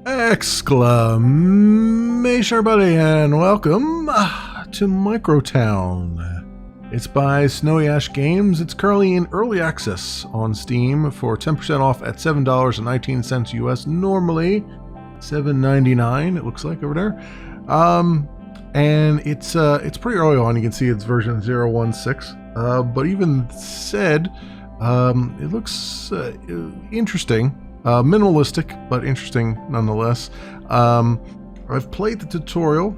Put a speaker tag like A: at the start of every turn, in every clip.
A: Exclamation everybody and welcome to MicroTown. It's by Snowy Ash Games. It's currently in early access on Steam for 10% off at $7.19 US, normally $7.99 it looks like over there. And it's pretty early on. You can see it's version 0.16. But even said, it looks interesting. Minimalistic, but interesting nonetheless. I've played the tutorial.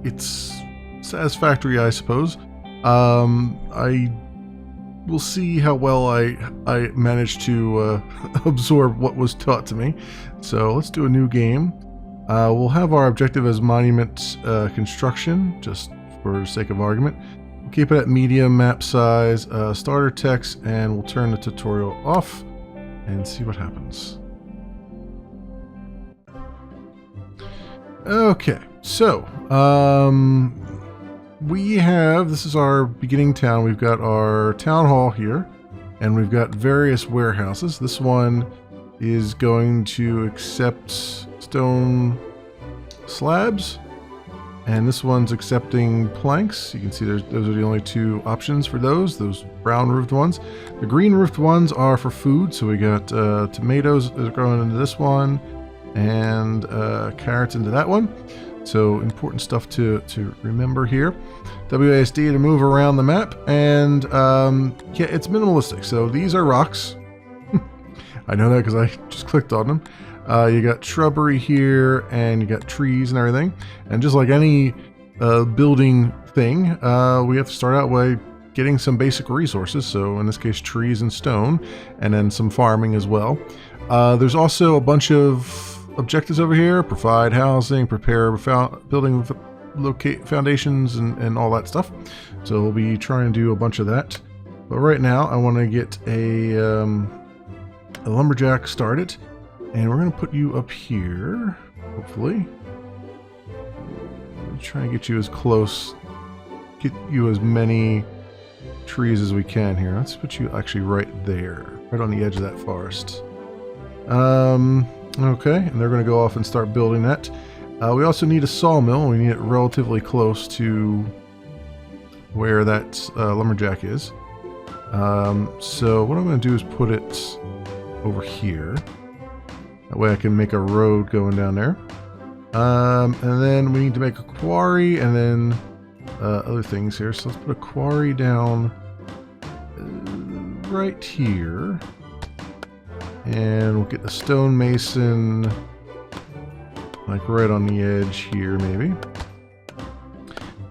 A: It's satisfactory, I suppose. I will see how well I managed to absorb what was taught to me. So let's do a new game. We'll have our objective as monument construction, just for the sake of argument. We'll keep it at medium map size, starter text, and we'll turn the tutorial off and see what happens. Okay, so this is our beginning town. We've got our town hall here, and we've got various warehouses. This one is going to accept stone slabs, and this one's accepting planks. You can see those are the only two options for those brown roofed ones. The green roofed ones are for food, so we got tomatoes that are growing into this one, and carrots into that one. So important stuff to remember here. WASD to move around the map, and yeah, it's minimalistic. So these are rocks. I know that because I just clicked on them. You got shrubbery here, and you got trees and everything. And just like any building thing, we have to start out by getting some basic resources. So in this case, trees and stone, and then some farming as well. There's also a bunch of objectives over here: provide housing, prepare building, locate foundations, and all that stuff. So we'll be trying to do a bunch of that. But right now, I want to get a lumberjack started. And we're going to put you up here, hopefully. Try and get you as close, get you as many trees as we can here. Let's put you actually right there, right on the edge of that forest. Okay, and they're going to go off and start building that. We also need a sawmill. We need it relatively close to where that lumberjack is. So what I'm going to do is put it over here. That way I can make a road going down there. And then we need to make a quarry, and then other things here. So let's put a quarry down right here. And we'll get the stonemason like right on the edge here, maybe.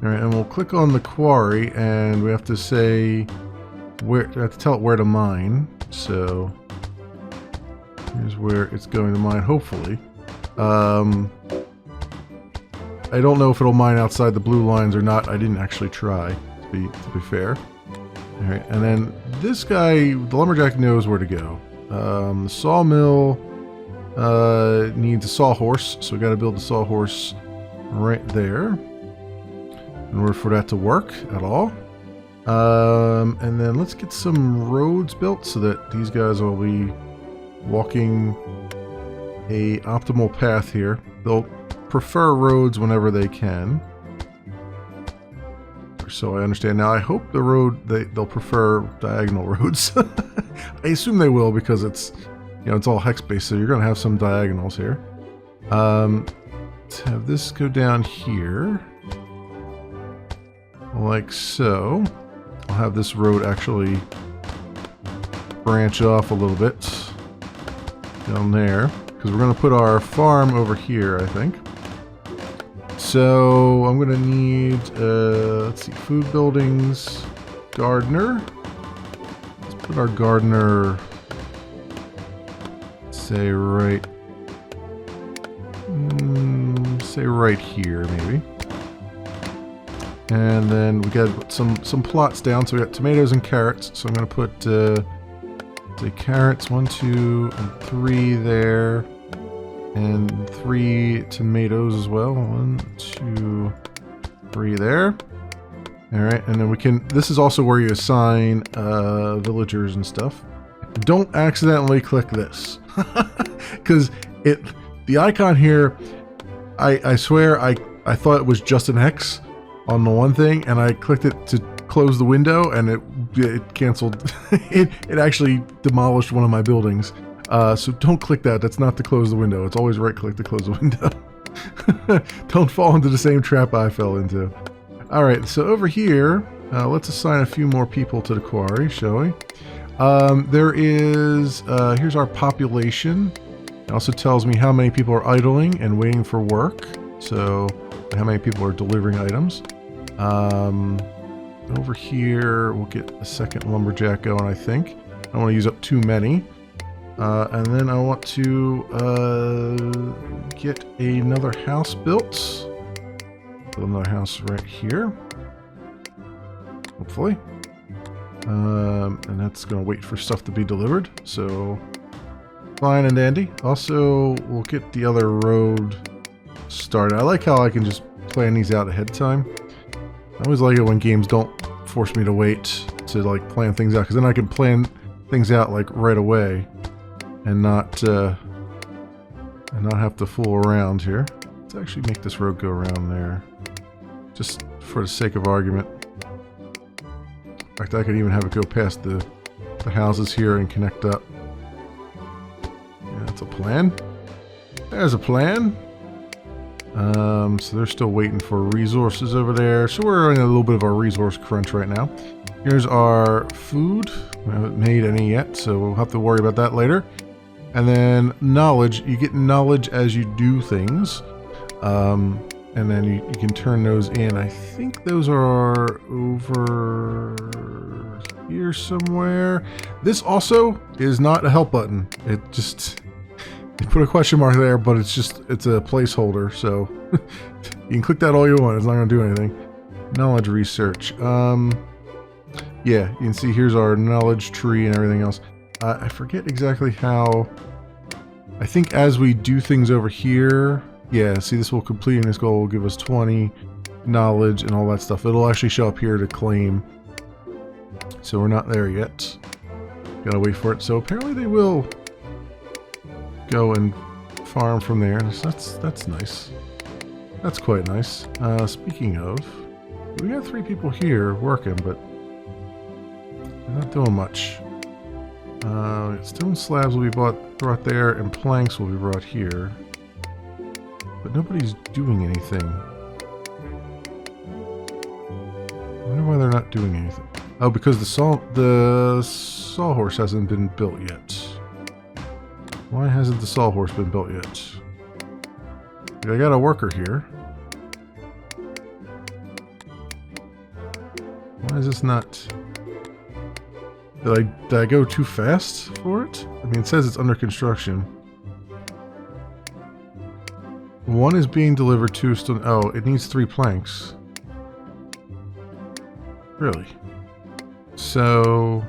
A: Alright, and we'll click on the quarry, and we have to say where, I have to tell it where to mine. So here's where it's going to mine, hopefully. I don't know if it'll mine outside the blue lines or not. I didn't actually try, to be fair. Alright, and then this guy, the lumberjack, knows where to go. The sawmill needs a sawhorse, so we got to build the sawhorse right there in order for that to work at all. And then let's get some roads built so that these guys will be walking a optimal path here. They'll prefer roads whenever they can. So I understand now. I hope the road they'll prefer diagonal roads. I assume they will, because it's, you know, it's all hex based, so you're going to have some diagonals here. Let's have this go down here, like so. I'll have this road actually branch off a little bit down there, because we're going to put our farm over here, I think. So I'm going to need, let's see, food, buildings, gardener. Let's put our gardener, say right here, maybe. And then we got to put some plots down. So we got tomatoes and carrots. So I'm going to put say carrots 1, 2, and 3 there. And 3 tomatoes as well. 1, 2, 3 there. Alright, and then we can, this is also where you assign villagers and stuff. Don't accidentally click this. Because the icon here, I swear I thought it was just an X on the one thing, and I clicked it to close the window, and it canceled. it actually demolished one of my buildings. So don't click that. That's not to close the window. It's always right click to close the window. Don't fall into the same trap I fell into. All right, so over here, let's assign a few more people to the quarry, shall we? Here's our population. It also tells me how many people are idling and waiting for work. So how many people are delivering items. Over here, we'll get a second lumberjack going, I think. I don't want to use up too many. And then I want to get another house built. Build another house right here. Hopefully. And that's going to wait for stuff to be delivered. So, fine and dandy. Also, we'll get the other road started. I like how I can just plan these out ahead of time. I always like it when games don't force me to wait to like plan things out, because then I can plan things out like right away and not have to fool around here. Let's actually make this road go around there, just for the sake of argument. In fact, I could even have it go past the houses here and connect up. Yeah, that's a plan. There's a plan. So they're still waiting for resources over there. So we're in a little bit of a resource crunch right now. Here's our food. We haven't made any yet, so we'll have to worry about that later. And then knowledge. You get knowledge as you do things. And then you can turn those in. I think those are over here somewhere. This also is not a help button. It just... You put a question mark there, but it's a placeholder, so you can click that all you want. It's not going to do anything. Knowledge research. Yeah, you can see here's our knowledge tree and everything else. I forget exactly how. I think as we do things over here, yeah, see, this will completing this goal will give us 20 knowledge and all that stuff. It'll actually show up here to claim. So we're not there yet. Gotta wait for it. So apparently they will go and farm from there. That's nice. That's quite nice. Speaking of, we got 3 people here working, but they're not doing much. Stone slabs will be brought there, and planks will be brought here. But nobody's doing anything. I wonder why they're not doing anything. Oh, because the sawhorse hasn't been built yet. Why hasn't the sawhorse been built yet? I got a worker here. Why is this not... Did I go too fast for it? I mean, it says it's under construction. 1 is being delivered, 2 still... Oh, it needs 3 planks. Really? So...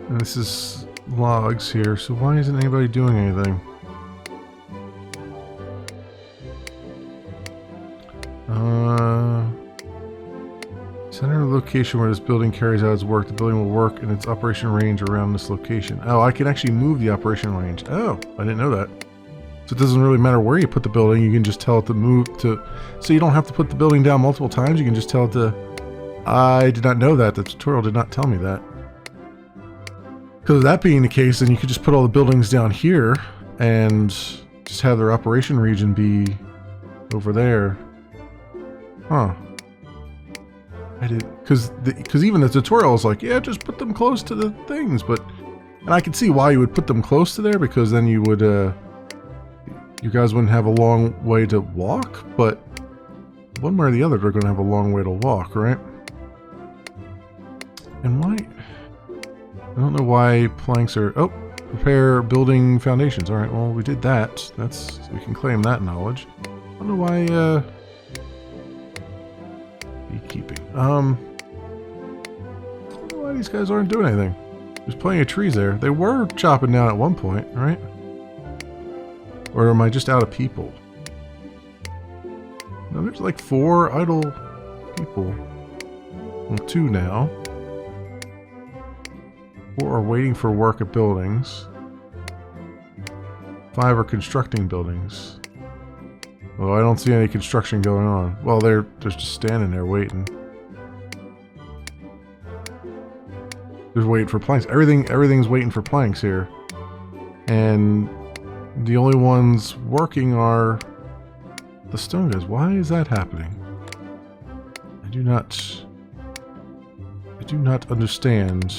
A: And this is logs here, so why isn't anybody doing anything? Center the location where this building carries out its work. The building will work in its operation range around this location. Oh, I can actually move the operation range. Oh, I didn't know that. So it doesn't really matter where you put the building, you can just tell it to move to... So you don't have to put the building down multiple times, you can just tell it to... I did not know that. The tutorial did not tell me that. Because of that being the case, then you could just put all the buildings down here and just have their operation region be over there. Huh. I did, because even the tutorial is like, yeah, just put them close to the things, but... And I can see why you would put them close to there, because then you would, you guys wouldn't have a long way to walk, but one way or the other, they're going to have a long way to walk, right? And why... I don't know why planks are... Oh, prepare building foundations. Alright, well, we did that. We can claim that knowledge. I don't know why, beekeeping. I don't know why these guys aren't doing anything. There's plenty of trees there. They were chopping down at one point, right? Or am I just out of people? No, there's like 4 idle people. Well, 2 now. 4 are waiting for work at buildings. 5 are constructing buildings. Well, I don't see any construction going on. Well, they're just standing there waiting. They're waiting for planks. Everything's waiting for planks here. And the only ones working are the stone guys. Why is that happening? I do not understand.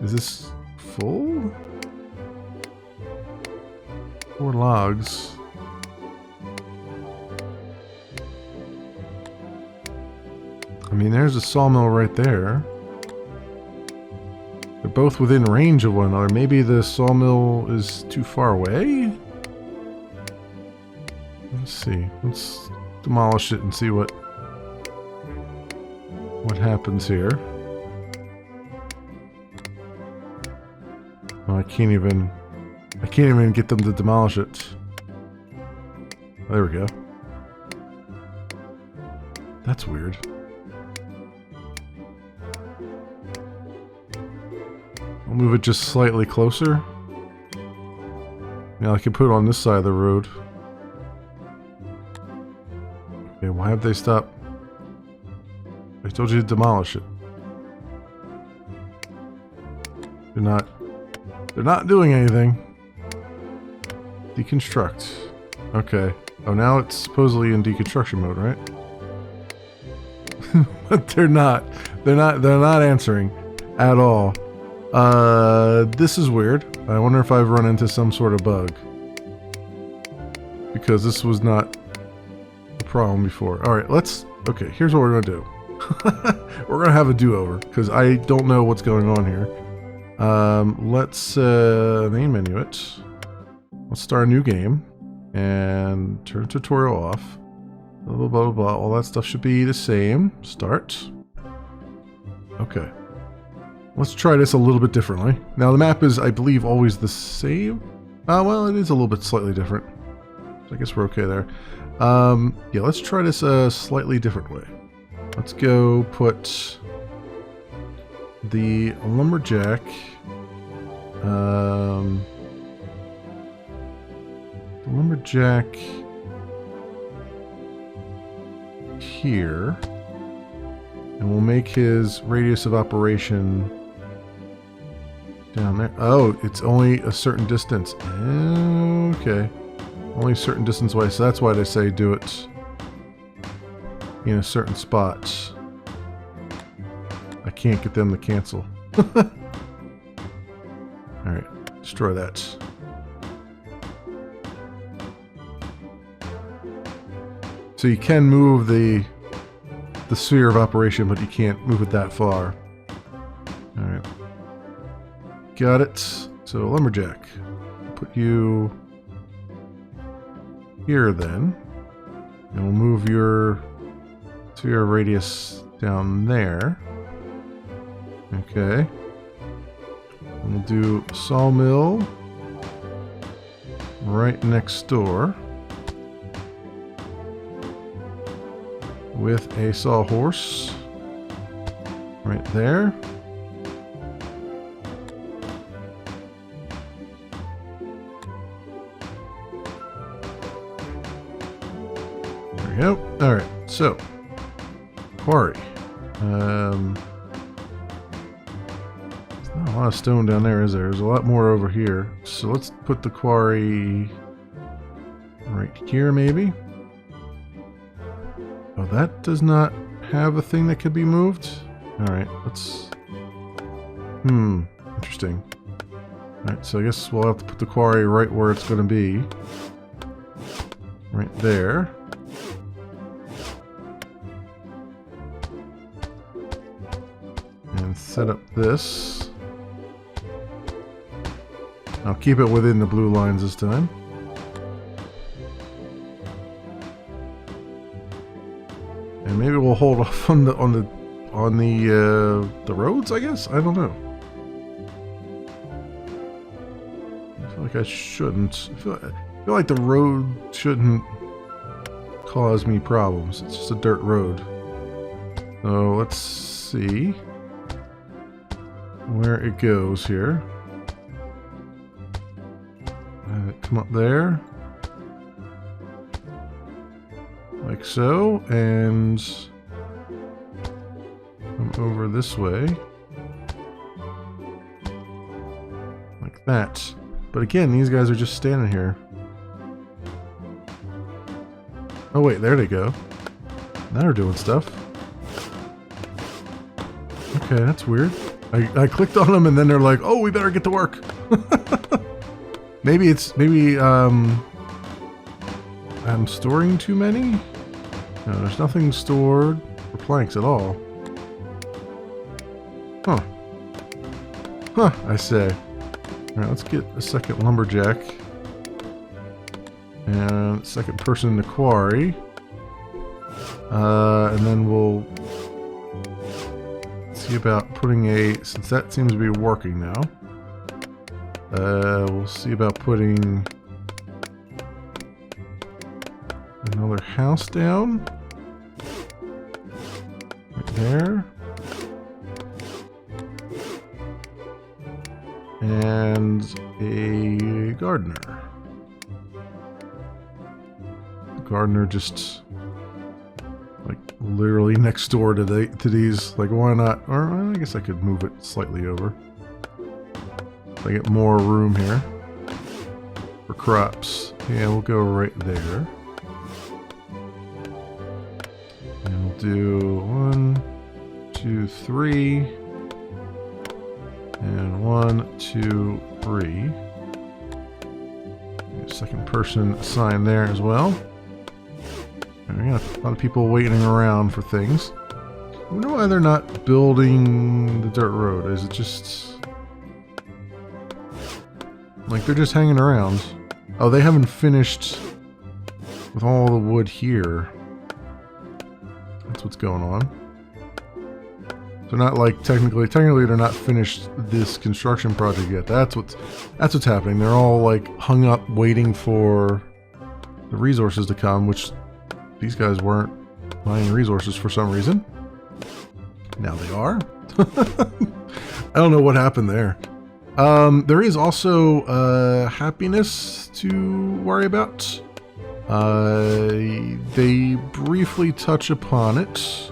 A: Is this full? 4 logs. I mean, there's a sawmill right there. They're both within range of one another. Maybe the sawmill is too far away? Let's see. Let's demolish it and see what happens here. Oh, I can't even get them to demolish it. There we go. That's weird. I'll move it just slightly closer. Now I can put it on this side of the road. Okay, why have they stopped? I told you to demolish it. They're not doing anything. Deconstruct. Okay. Oh, now it's supposedly in deconstruction mode, right? But they're not. They're not answering at all. This is weird. I wonder if I've run into some sort of bug. Because this was not a problem before. Alright, okay, here's what we're gonna do. We're gonna have a do-over, because I don't know what's going on here. Let's main menu it. Let's start a new game. And turn tutorial off. Blah, blah, blah, blah. All that stuff should be the same. Start. Okay. Let's try this a little bit differently. Now the map is, I believe, always the same. Well, it is a little bit slightly different. So I guess we're okay there. Yeah, let's try this a slightly different way. Let's go put the lumberjack. The lumberjack here. And we'll make his radius of operation down there. Oh, it's only a certain distance. Okay. Only a certain distance away, so that's why they say do it in a certain spot. I can't get them to cancel. Alright, destroy that. So you can move the sphere of operation, but you can't move it that far. Alright. Got it. So, lumberjack. Put you here then. And we'll move your sphere of radius down there. Okay. And we'll do sawmill right next door. With a sawhorse right there. There we go. Alright, so quarry. There's not a lot of stone down there, is there? There's a lot more over here. So let's put the quarry right here, maybe. Oh, that does not have a thing that could be moved? Alright, let's... interesting. Alright, so I guess we'll have to put the quarry right where it's going to be. Right there. And set up this. I'll keep it within the blue lines this time. And maybe we'll hold off on the roads, I guess? I don't know. I feel like I shouldn't. I feel like the road shouldn't cause me problems. It's just a dirt road. So let's see. where it goes here. Come up there. Like so, and come over this way. Like that. But again, these guys are just standing here. Oh wait, there they go. Now they're doing stuff. Okay, that's weird. I clicked on them and then they're like, oh, we better get to work. maybe I'm storing too many? No, there's nothing stored for planks at all. Huh. Huh, I say. Alright, let's get a second lumberjack. And second person in the quarry. And then we'll see about putting since that seems to be working now. We'll see about putting another house down. Right there. And a gardener. The gardener just like literally next door to these. Like, why not? Or I guess I could move it slightly over. I get more room here for crops. Yeah, we'll go right there. And we'll do 1, 2, 3. And 1, 2, 3. Second person assigned there as well. And we got a lot of people waiting around for things. I wonder why they're not building the dirt road. Is it just like they're just hanging around? Oh, they haven't finished with all the wood here. That's what's going on. They're not like technically they're not finished this construction project yet. That's what's happening. They're all like hung up waiting for the resources to come, which these guys weren't buying resources for some reason. Now they are. I don't know what happened there. There is also happiness to worry about. They briefly touch upon it.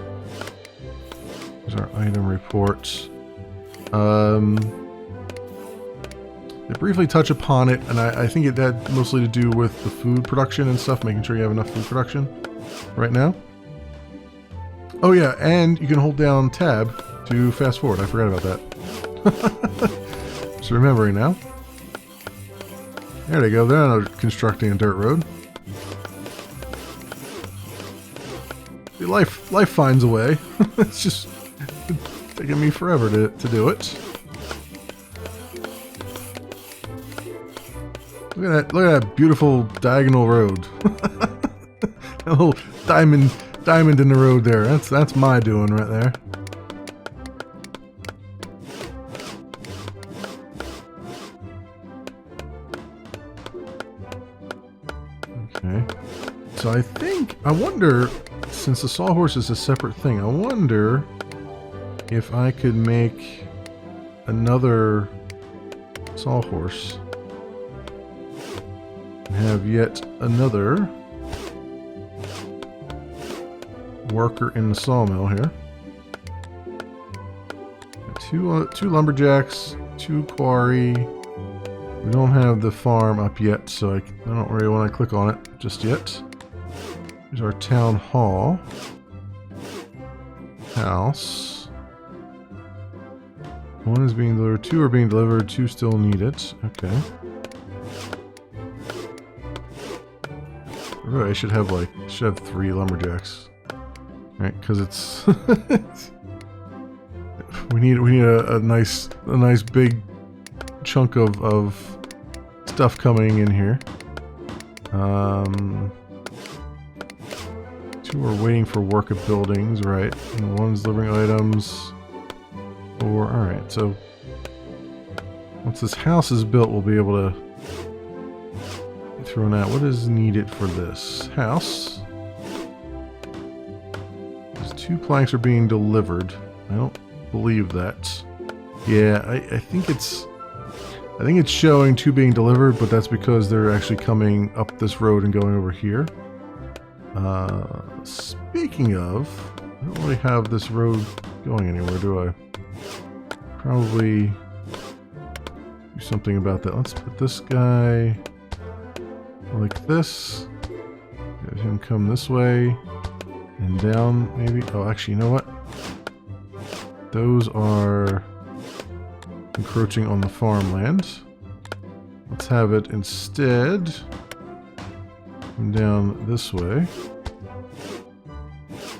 A: There's our item report. They briefly touch upon it, and I think it had mostly to do with the food production and stuff, making sure you have enough food production right now. Oh yeah, and you can hold down tab to fast forward. I forgot about that. Just remembering now. There they go. They're not constructing a dirt road. See, life finds a way. It's just taking me forever to do it. Look at that beautiful diagonal road. A little diamond in the road there. That's my doing right there. Okay. So I wonder, since the sawhorse is a separate thing, I wonder if I could make another sawhorse and have yet another worker in the sawmill here. Two lumberjacks, 2 quarry. We don't have the farm up yet, so I don't really want to click on it just yet. Here's our town hall. House. 1 is being delivered, 2 are being delivered, 2 still need it. Okay. Really, I should have 3 lumberjacks. Right, because it's we need a nice big chunk of stuff coming in here. 2 are waiting for work of buildings, right? And 1's delivering items. 4. All right, so once this house is built, we'll be able to throw out what is needed for this house. 2 planks are being delivered. I don't believe that. Yeah, I think it's showing 2 being delivered, but that's because they're actually coming up this road and going over here. Speaking of, I don't really have this road going anywhere, do I? Probably do something about that. Let's put this guy like this. Have him come this way and down, maybe. Oh, actually, you know what? Those are encroaching on the farmland. Let's have it instead come down this way,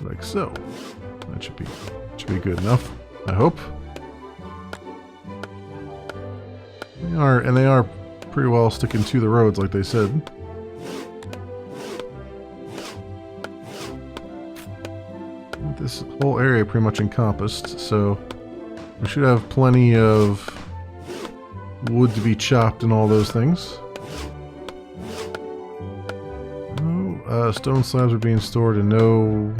A: like so. That should be good enough, I hope. They are pretty well sticking to the roads, like they said. This whole area pretty much encompassed, so we should have plenty of wood to be chopped and all those things. No, stone slabs are being stored and no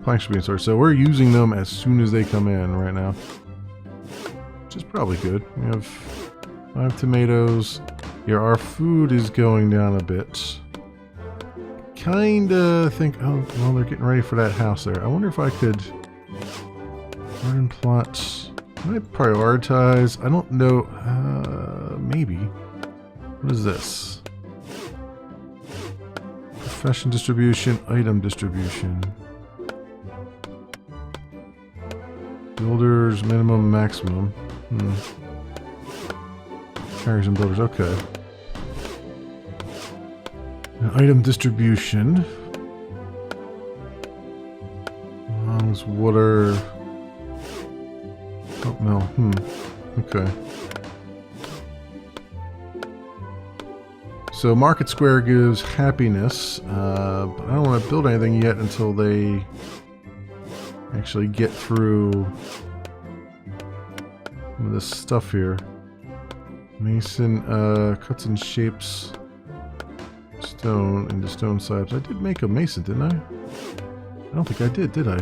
A: planks are being stored. So we're using them as soon as they come in right now, which is probably good. We have 5 tomatoes. Yeah, our food is going down a bit. Kinda think, oh, well, they're getting ready for that house there. I wonder if I could garden plots. Can I prioritize? I don't know. Maybe. What is this? Profession distribution, item distribution. Builders, minimum, maximum. Carriers and builders, okay. Item distribution. Water. Oh, no. Okay. So Market Square gives happiness, but I don't want to build anything yet until they actually get through some of this stuff here. Mason cuts and shapes stone into stone slabs. I did make a mason, didn't I? I don't think I did I?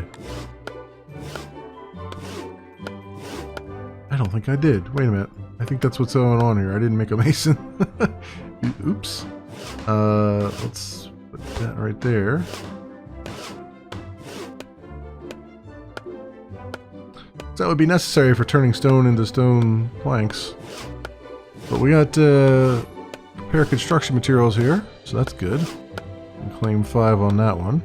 A: I don't think I did. Wait a minute. I think that's what's going on here. I didn't make a mason. Oops. Let's put that right there. So that would be necessary for turning stone into stone planks. But we got prepare construction materials here, so that's good. And claim 5 on that one.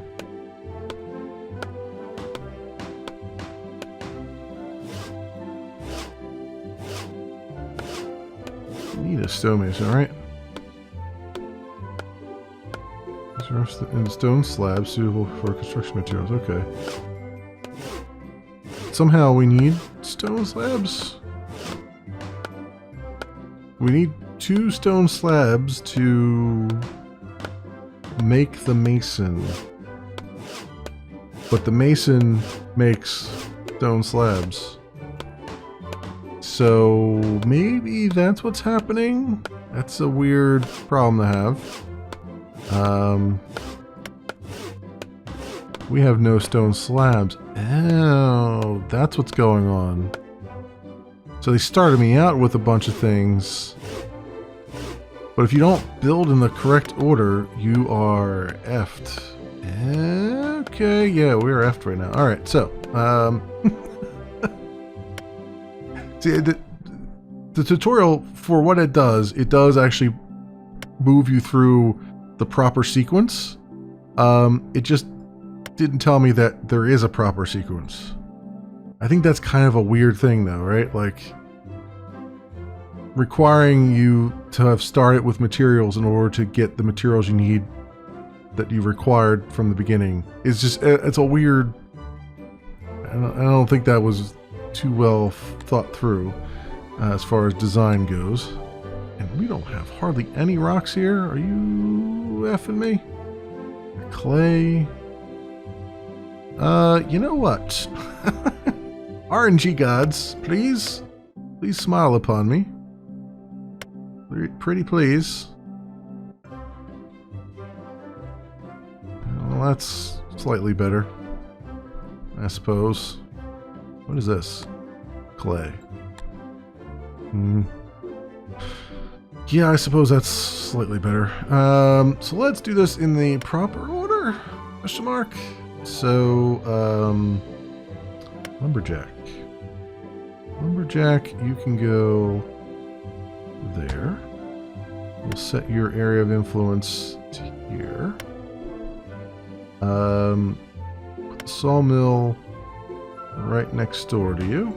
A: Need a stonemason, right? In stone slabs suitable for construction materials. Okay. Somehow we need stone slabs. We need 2 stone slabs to make the mason. But the mason makes stone slabs. So maybe that's what's happening? That's a weird problem to have. We have no stone slabs. Oh, that's what's going on. So they started me out with a bunch of things. But if you don't build in the correct order, you are effed. Okay, yeah, we're effed right now. Alright, so, see, the tutorial, for what it does actually move you through the proper sequence. It just didn't tell me that there is a proper sequence. I think that's kind of a weird thing though, right? Like, requiring you to have started with materials in order to get the materials you need that you required from the beginning is just, it's a weird, I don't think that was too well thought through as far as design goes. And we don't have hardly any rocks here. Are you effing me? Clay. You know what? RNG gods, please smile upon me. Pretty please. Well, that's slightly better, I suppose. What is this? Clay. Yeah, I suppose that's slightly better. So let's do this in the proper order? Question mark. So, lumberjack. Lumberjack, you can go there. We'll set your area of influence to here. Put the sawmill right next door to you.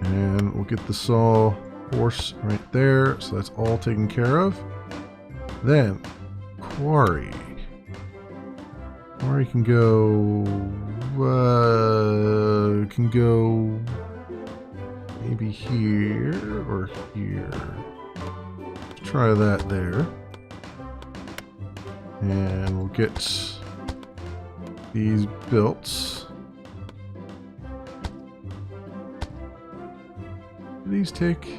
A: And we'll get the saw horse right there, so that's all taken care of. Then, quarry. Quarry can go maybe here or here. Let's try that there. And we'll get these built. Do these take...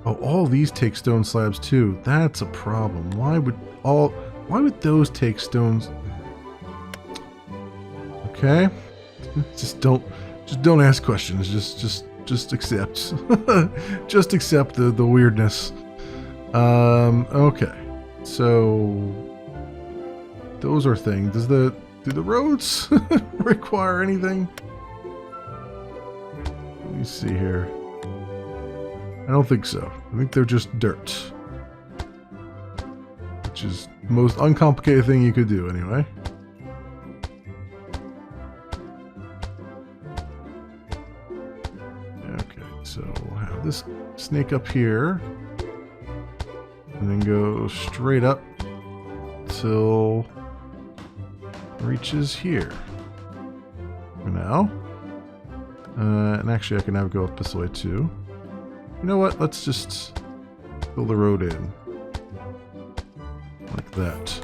A: Oh, all these take stone slabs too. That's a problem. Why would those take stones? Okay. Just don't ask questions. Just accept. Just accept the weirdness. Okay. So those are things. Do the roads require anything? Let me see here. I don't think so. I think they're just dirt. Which is the most uncomplicated thing you could do anyway. Okay, so we'll have this snake up here. And then go straight up till it reaches here. For now. And actually I can now go up this way too. You know what? Let's just fill the road in. Like that.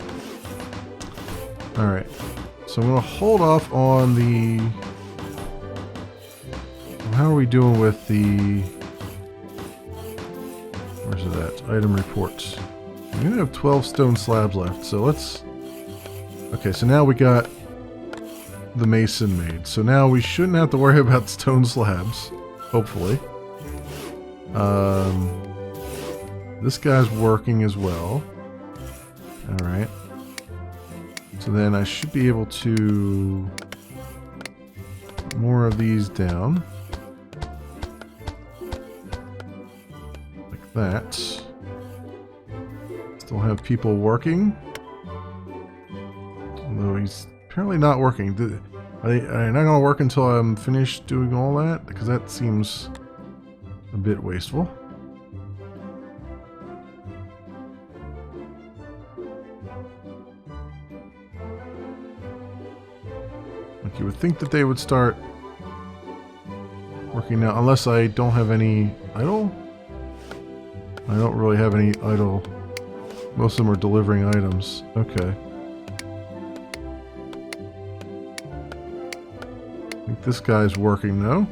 A: Alright. So I'm going to hold off on the... How are we doing with the... Where's it at? Item reports. I'm going to have 12 stone slabs left, so let's... Okay, so now we got the mason made. So now we shouldn't have to worry about stone slabs. Hopefully. This guy's working as well. Alright. So then I should be able to put more of these down. Like that. Still have people working. Although he's apparently not working. Are they not going to work until I'm finished doing all that? Because that seems a bit wasteful. Like you would think that they would start working now, unless I don't have any idle. I don't really have any idle. Most of them are delivering items. Okay. I think this guy's working though.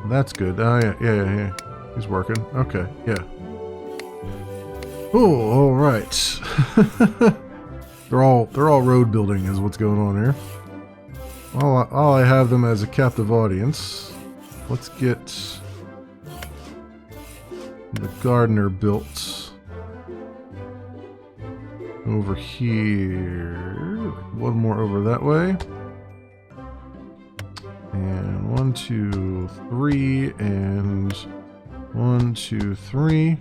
A: That's good. Yeah. He's working. Okay, yeah. Oh, all right. they're all road building is what's going on here. While I have them as a captive audience, let's get the gardener built over here. One more over that way. And 1, 2, 3, and 1, 2, 3.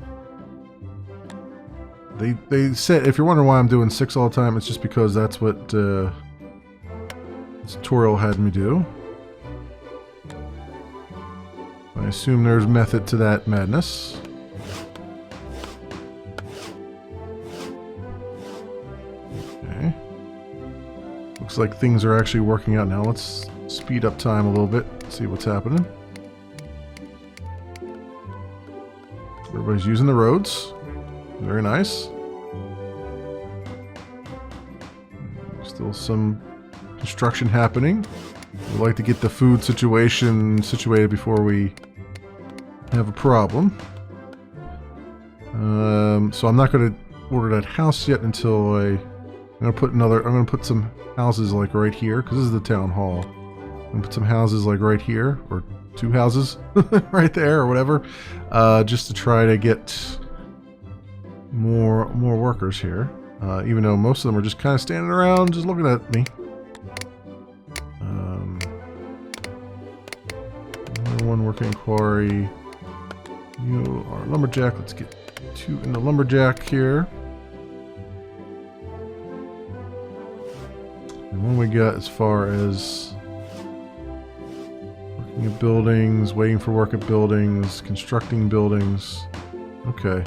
A: They said, if you're wondering why I'm doing 6 all the time, it's just because that's what this tutorial had me do. I assume there's method to that madness. Okay. Looks like things are actually working out now. Let's speed up time a little bit, see what's happening. Everybody's using the roads. Very nice. Still some construction happening. We'd like to get the food situation situated before we have a problem. So I'm not going to order that house yet until I'm going to put some houses like right here, because this is the town hall. I'm going to put some houses like right here, or 2 houses right there or whatever, just to try to get more workers here. Even though most of them are just kind of standing around, just looking at me. One working quarry. You are a lumberjack. Let's get 2 in the lumberjack here. And what we got as far as working at buildings, waiting for work at buildings, constructing buildings. Okay.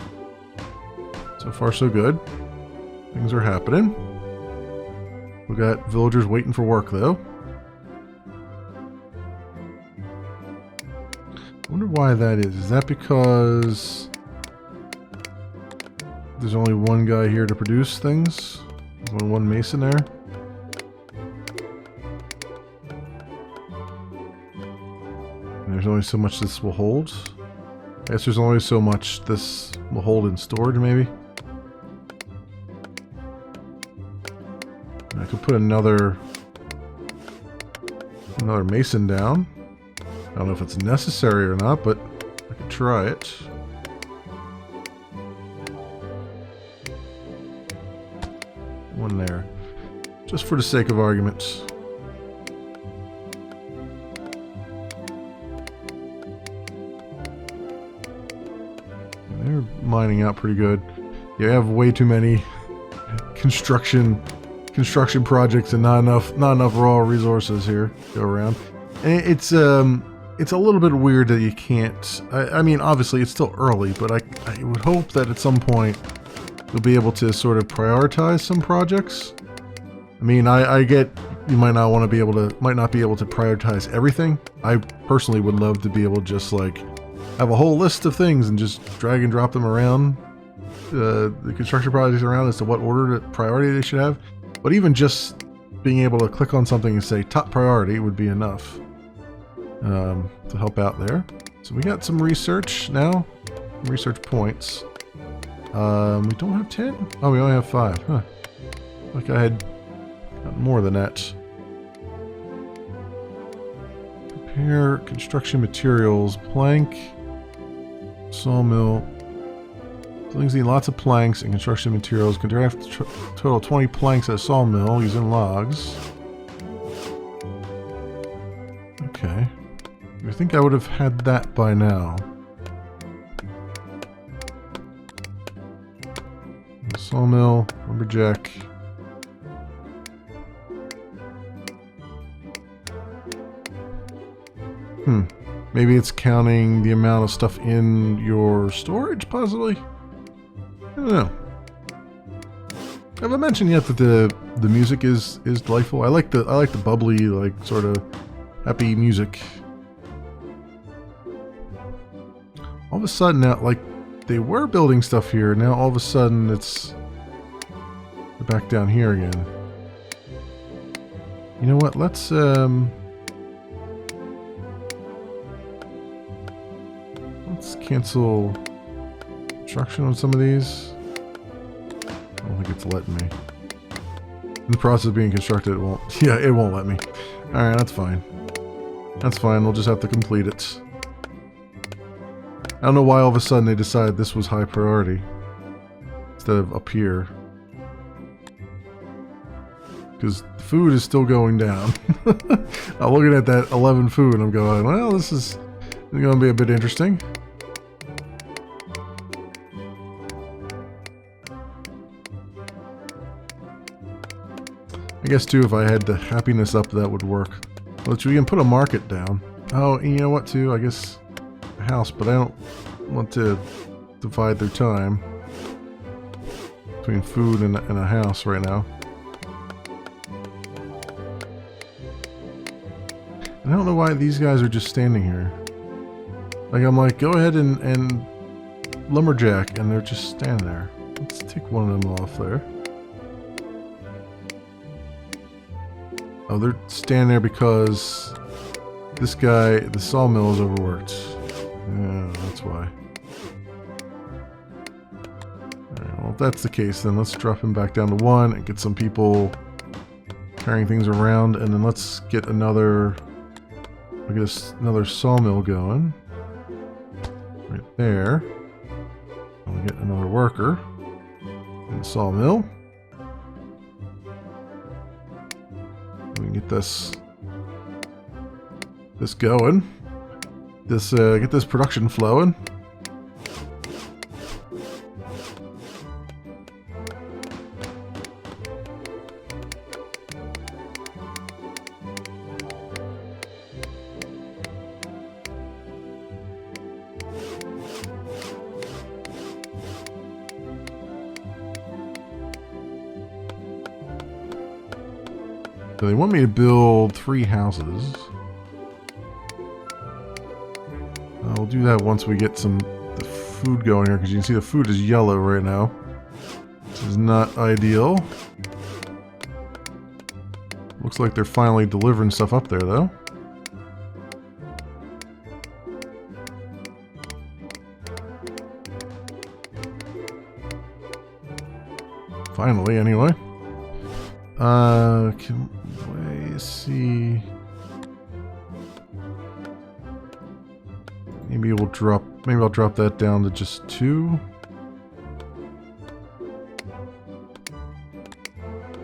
A: So far so good. Things are happening. We got villagers waiting for work though. I wonder why that is. Is that because there's only one guy here to produce things? There's only one mason there? And there's only so much this will hold? I guess there's only so much this will hold in storage, maybe? I could put another mason down. I don't know if it's necessary or not, but I could try it. One there. Just for the sake of argument. They're mining out pretty good. You have way too many construction projects and not enough raw resources here to go around. And it's a little bit weird that you can't. I mean, obviously it's still early, but I would hope that at some point you'll be able to sort of prioritize some projects. I mean, I get you might not be able to prioritize everything. I personally would love to be able to just like have a whole list of things and just drag and drop them around the construction projects around as to what order priority they should have. But even just being able to click on something and say top priority would be enough to help out there. So we got some research now, research points. We don't have 10? Oh, we only have 5. Huh. Like I had gotten more than that. Prepare construction materials, plank, sawmill. Buildings need lots of planks and construction materials. Contract total 20 planks at a sawmill using logs. Okay. I think I would have had that by now. Sawmill, lumberjack. Maybe it's counting the amount of stuff in your storage, possibly? I don't know. Have I mentioned yet that the music is delightful? I like the bubbly, like sort of happy music. All of a sudden now, like they were building stuff here. Now all of a sudden they're back down here again. You know what? Let's cancel construction on some of these. I don't think it's letting me. In the process of being constructed, it won't. Yeah, it won't let me. All right, that's fine. That's fine. We'll just have to complete it. I don't know why all of a sudden they decided this was high priority instead of up here. Because the food is still going down. I'm looking at that 11 food and I'm going, well, this is going to be a bit interesting. I guess too, if I had the happiness up, that would work. Well, we can put a market down. Oh, you know what too? I guess a house, but I don't want to divide their time between food and a house right now. And I don't know why these guys are just standing here. Like, I'm like, go ahead and lumberjack, and they're just standing there. Let's take one of them off there. Oh, they're standing there because this guy, the sawmill, is overworked. Yeah, that's why. Alright, well, if that's the case, then let's drop him back down to 1 and get some people carrying things around, and then let's get another We'll get us another sawmill going. Right there. We'll get another worker in the sawmill. We can get this going. Get this production flowing. So they want me to build 3 houses. I'll do that once we get the food going here, because you can see the food is yellow right now. This is not ideal. Looks like they're finally delivering stuff up there, though. Finally, anyway. Can we see? Maybe I'll drop that down to just 2.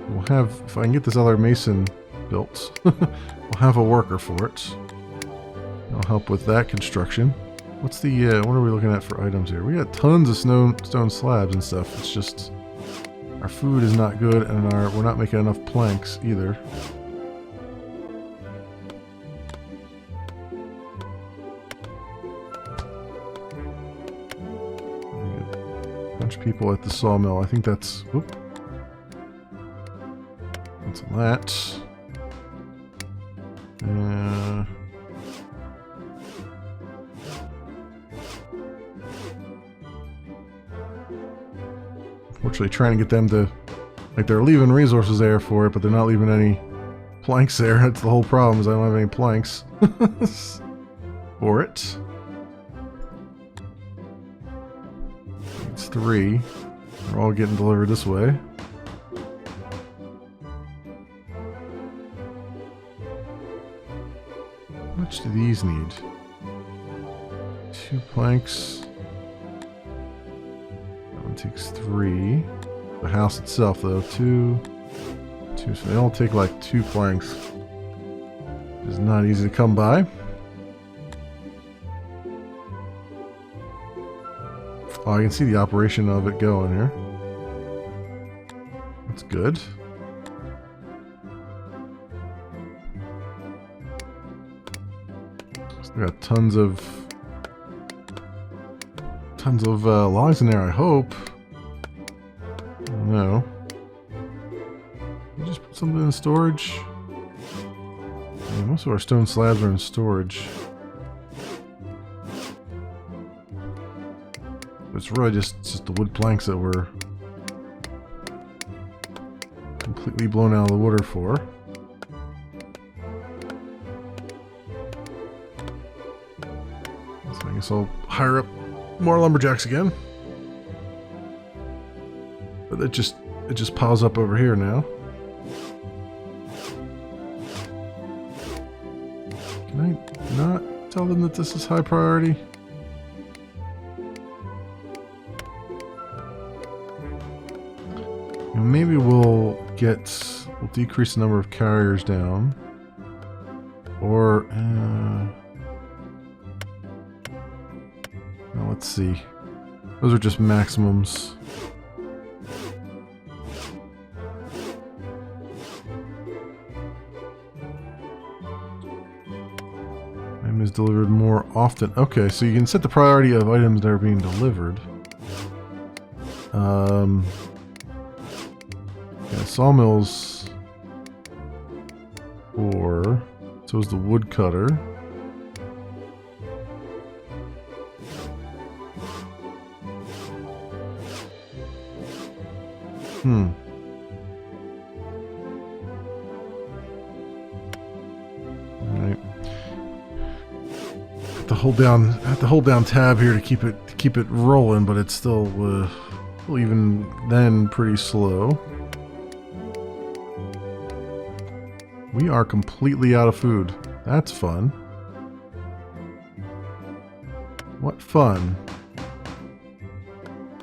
A: We'll have, if I can get this other mason built, we'll have a worker for it. I'll help with that construction. What's the, what are we looking at for items here? We got tons of stone slabs and stuff. It's just, our food is not good, and we're not making enough planks either. A bunch of people at the sawmill. I think that's, whoop. That's that. Unfortunately, trying to get them to, like, they're leaving resources there for it, but they're not leaving any planks there. That's the whole problem, is I don't have any planks for it. It's 3. They're all getting delivered this way. How much do these need? 2 planks. Takes 3. The house itself, though, 2. So they all take like 2 planks. It's not easy to come by. Oh, I can see the operation of it going here. That's good. Still got tons of logs in there, I hope. I don't know. Just put something in storage. Yeah, most of our stone slabs are in storage. It's really just the wood planks that were completely blown out of the water for. So I guess I'll hire up more lumberjacks again. But it just piles up over here now. Can I not tell them that this is high priority? And maybe we'll decrease the number of carriers down. Or well, let's see. Those are just maximums. Item is delivered more often. Okay, so you can set the priority of items that are being delivered. Yeah, sawmills 4. So is the woodcutter. Alright. Have to hold down tab here to keep it rolling, but it's still even then pretty slow. We are completely out of food. That's fun. What fun.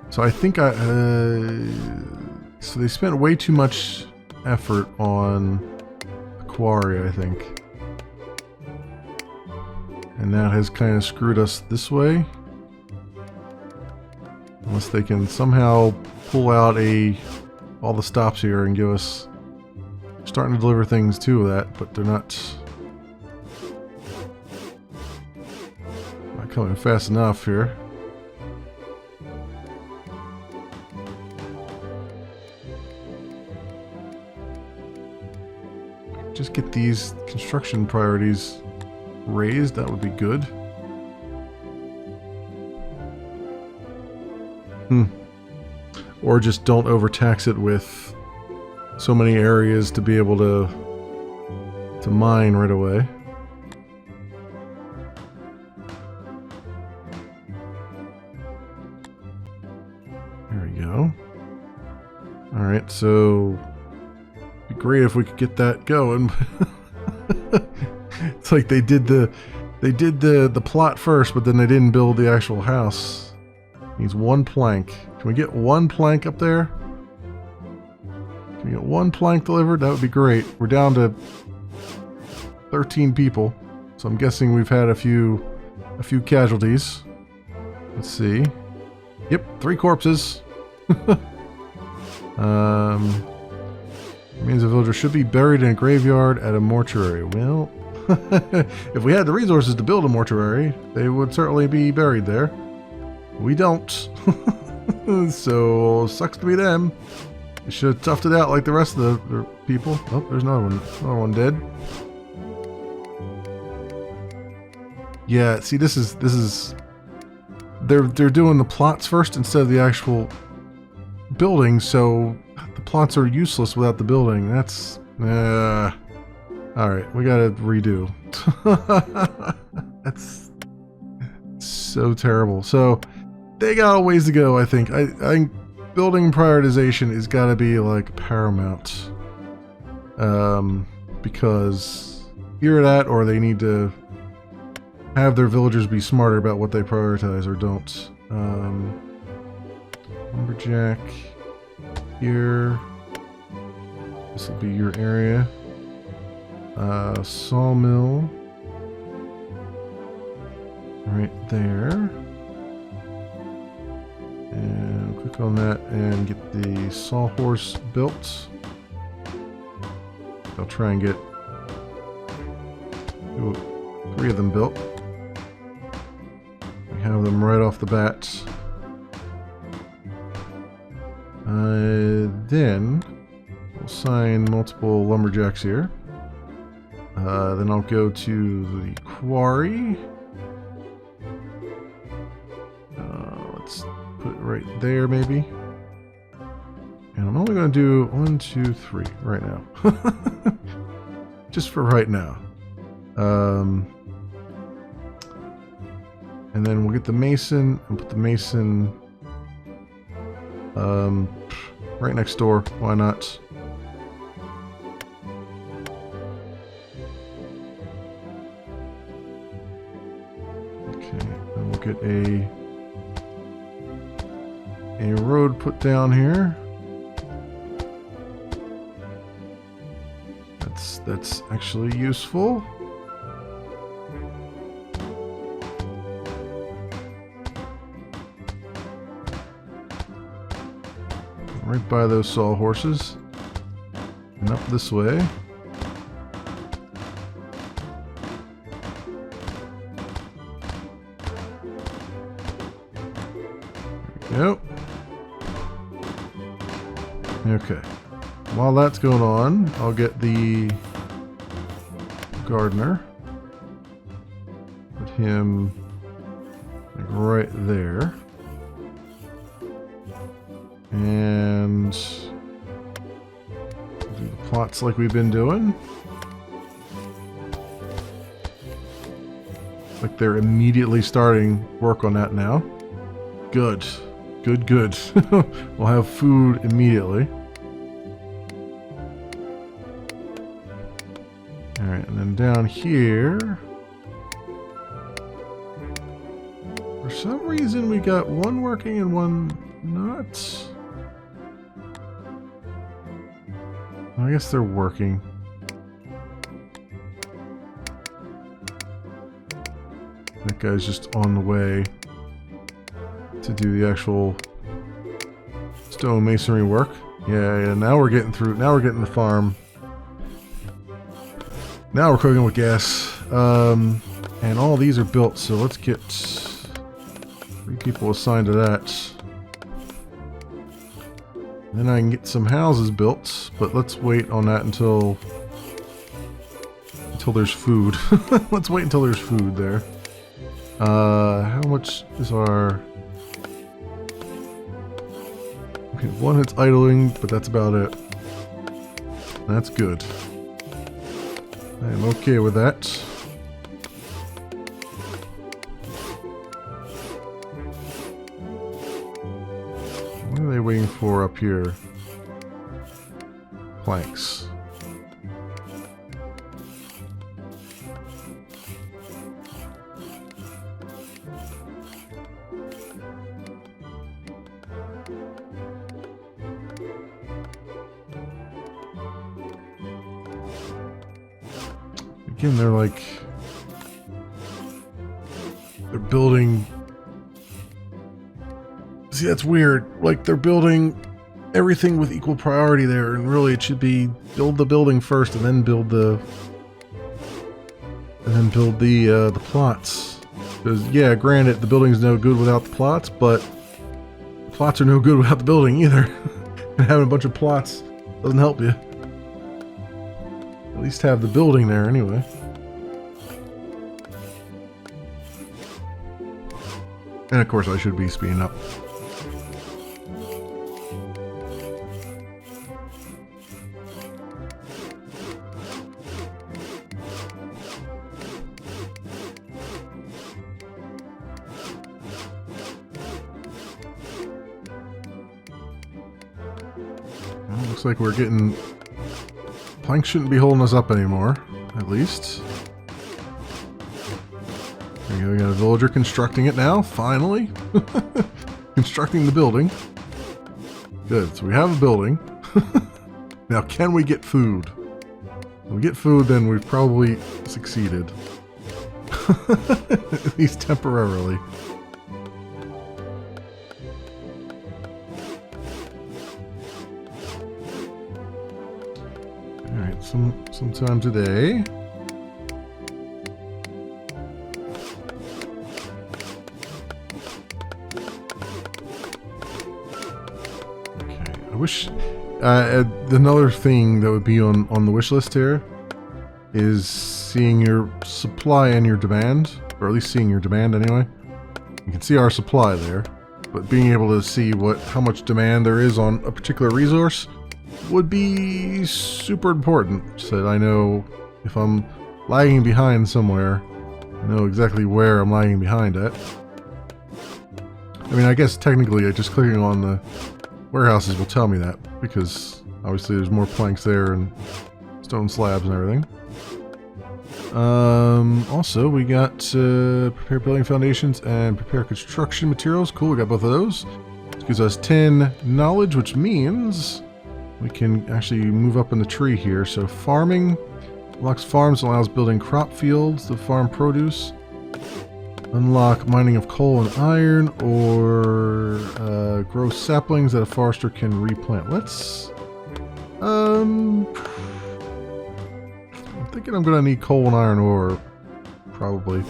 A: So I think so they spent way too much effort on the quarry, I think. And that has kind of screwed us this way. Unless they can somehow pull out all the stops here and give us... Starting to deliver things to that, but they're not coming fast enough here. Just get these construction priorities raised, that would be good. Or just don't overtax it with so many areas to be able to mine right away. There we go. All right, so it'd be great if we could get that going. It's like they did the plot first, but then they didn't build the actual house. Needs one plank. Can we get one plank up there? Can we get one plank delivered? That would be great. We're down to 13 people, so I'm guessing we've had a few casualties. Let's see. Yep, 3 corpses. Means a villager should be buried in a graveyard at a mortuary. Well, if we had the resources to build a mortuary, they would certainly be buried there. We don't. So, sucks to be them. They should have toughed it out like the rest of the people. Oh, there's another one. Another one dead. Yeah, see, this is they're doing the plots first instead of the actual building, so the plots are useless without the building. That's alright, we gotta redo. That's so terrible. So they got a ways to go, I think. I think building prioritization is gotta be like paramount. Because either that or they need to have their villagers be smarter about what they prioritize or don't. Lumberjack here. This will be your area. Sawmill right there. And click on that and get the sawhorse built. I'll try and get 3 of them built. We have them right off the bat. Then we'll assign multiple lumberjacks here. Then I'll go to the quarry. Let's put it right there, maybe. And I'm only going to do 1, 2, 3 right now. Just for right now. And then we'll get the mason and put the mason right next door. Why not? Okay, and we'll get a road put down here. That's actually useful. Right by those sawhorses. And up this way. There we go. Okay. While that's going on, I'll get the gardener. Put him like right there. And do the plots like we've been doing. Like they're immediately starting work on that now. Good. Good, good. We'll have food immediately. Alright, and then down here, we're some reason we got one working and one not. I guess they're working. That guy's just on the way to do the actual stone masonry work. Yeah, now we're getting through. Now we're getting the farm. Now we're cooking with gas. And all these are built, so let's get 3 people assigned to that. Then I can get some houses built, but let's wait on that until there's food. Let's wait until there's food there. How much is our... Okay, one that's idling, but that's about it. That's good. I am okay with that. What are they waiting for up here? Planks. Again, they're like... They're building... See, that's weird. Like, they're building everything with equal priority there, and really it should be build the building first and then build the... And then build the plots. Because, yeah, granted, the building's no good without the plots, but the plots are no good without the building either. And having a bunch of plots doesn't help you. At least have the building there anyway. And of course I should be speeding up. Well, looks like we're getting... Planks shouldn't be holding us up anymore, at least. There you go, we got a villager constructing it now, finally. Constructing the building. Good, so we have a building. Now, can we get food? If we get food, then we've probably succeeded. At least temporarily. Alright, sometime today. Okay, I wish... another thing that would be on the wish list here is seeing your supply and your demand, or at least seeing your demand anyway. You can see our supply there, but being able to see how much demand there is on a particular resource would be super important, so that I know if I'm lagging behind somewhere, I know exactly where I'm lagging behind at. I mean, I guess technically just clicking on the warehouses will tell me that, because obviously there's more planks there and stone slabs and everything. Also, we got prepare building foundations and prepare construction materials. Cool, we got both of those. This gives us 10 knowledge, which means we can actually move up in the tree here. So farming unlocks farms, allows building crop fields to farm produce. Unlock mining of coal and iron, or grow saplings that a forester can replant. Let's... I'm thinking I'm gonna need coal and iron ore, probably,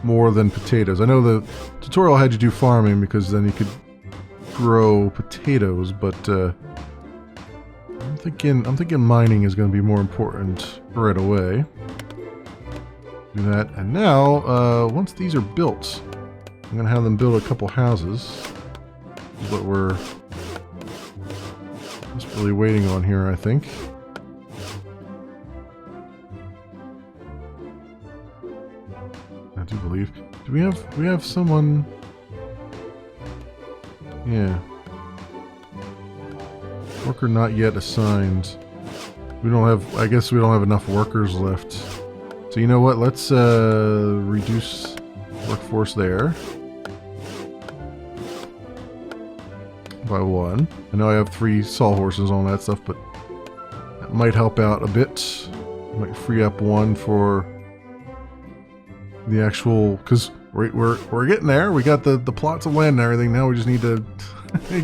A: more than potatoes. I know the tutorial had you do farming because then you could grow potatoes, but I'm thinking mining is going to be more important right away. Do that, and now once these are built, I'm going to have them build a couple houses. This is what we're just really waiting on here, I think. I do believe. Do we have someone? Yeah. Worker not yet assigned. We don't have, I guess we don't have enough workers left. So you know what, let's reduce workforce there. by 1. I know I have 3 sawhorses on that stuff, but that might help out a bit. Might free up 1 for the actual, because we're getting there. We got the plots of land and everything. Now we just need to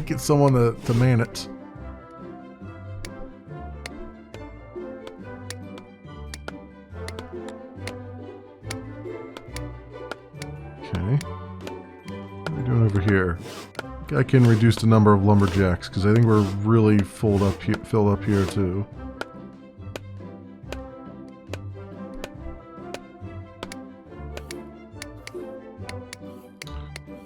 A: get someone to man it. Okay. What are we doing over here? I can reduce the number of lumberjacks because I think we're really filled up here too.